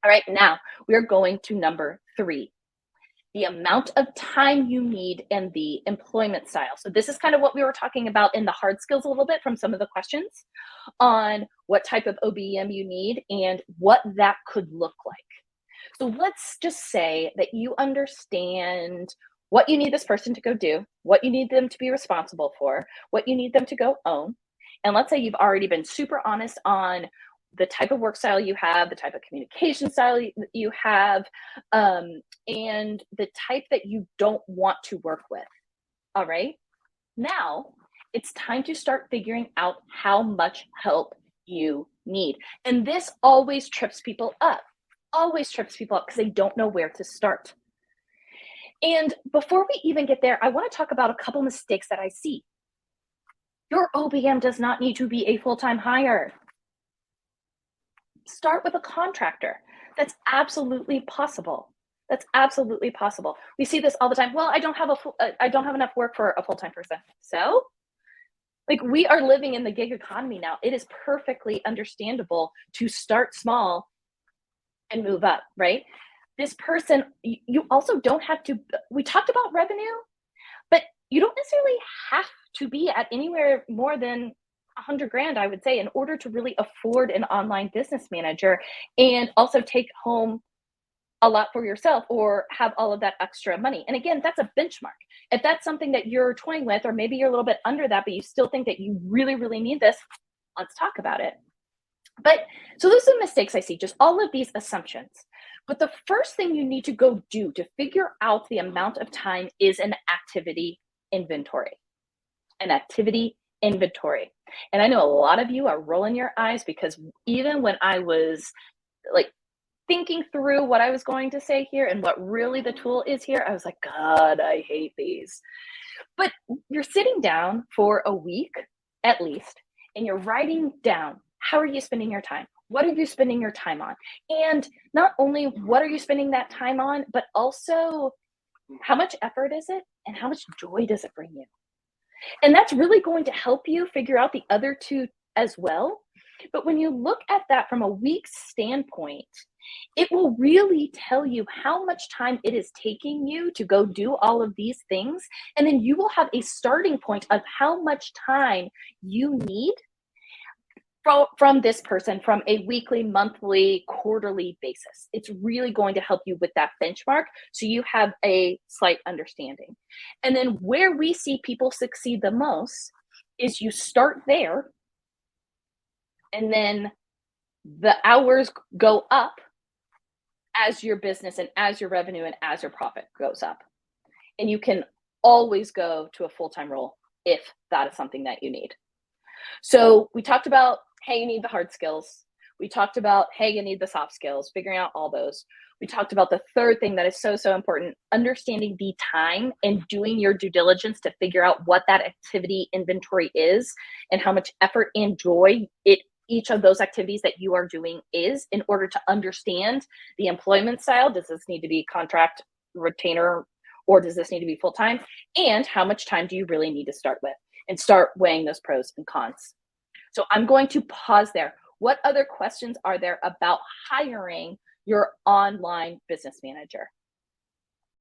All right, now we're going to number 3, the amount of time you need and the employment style. So this is kind of what we were talking about in the hard skills a little bit from some of the questions on what type of OBM you need and what that could look like. So let's just say that you understand what you need this person to go do, what you need them to be responsible for, what you need them to go own. And let's say you've already been super honest on the type of work style you have, the type of communication style you have, and the type that you don't want to work with. All right. Now it's time to start figuring out how much help you need. And this always trips people up because they don't know where to start. And before we even get there, I want to talk about a couple mistakes that I see. Your OBM does not need to be a full-time hire. Start with a contractor. That's absolutely possible. That's absolutely possible. We see this all the time. Well, I don't have enough work for a full-time person. So, like, we are living in the gig economy now. It is perfectly understandable to start small and move up, right? This person, you also don't have to, we talked about revenue, but you don't necessarily have to be at anywhere more than 100 grand, I would say, in order to really afford an online business manager and also take home a lot for yourself or have all of that extra money. And again, that's a benchmark. If that's something that you're toying with, or maybe you're a little bit under that, but you still think that you really, really need this, let's talk about it. But so those are the mistakes I see, just all of these assumptions. But the first thing you need to go do to figure out the amount of time is an activity inventory. An activity inventory. And I know a lot of you are rolling your eyes because even when I was like thinking through what I was going to say here and what really the tool is here, I was like, God, I hate these. But you're sitting down for a week at least, and you're writing down how are you spending your time? What are you spending your time on? And not only what are you spending that time on, but also how much effort is it and how much joy does it bring you? And that's really going to help you figure out the other two as well. But when you look at that from a week's standpoint, it will really tell you how much time it is taking you to go do all of these things. And then you will have a starting point of how much time you need from this person from a weekly, monthly, quarterly basis. It's really going to help you with that benchmark so you have a slight understanding. And then where we see people succeed the most is you start there and then the hours go up as your business and as your revenue and as your profit goes up. And you can always go to a full-time role if that is something that you need. So we talked about, hey, you need the hard skills. We talked about, hey, you need the soft skills, figuring out all those. We talked about the third thing that is so, so important, understanding the time and doing your due diligence to figure out what that activity inventory is and how much effort and joy each of those activities that you are doing is in order to understand the employment style. Does this need to be contract, retainer, or does this need to be full-time? And how much time do you really need to start with? And start weighing those pros and cons. So I'm going to pause there. What other questions are there about hiring your online business manager?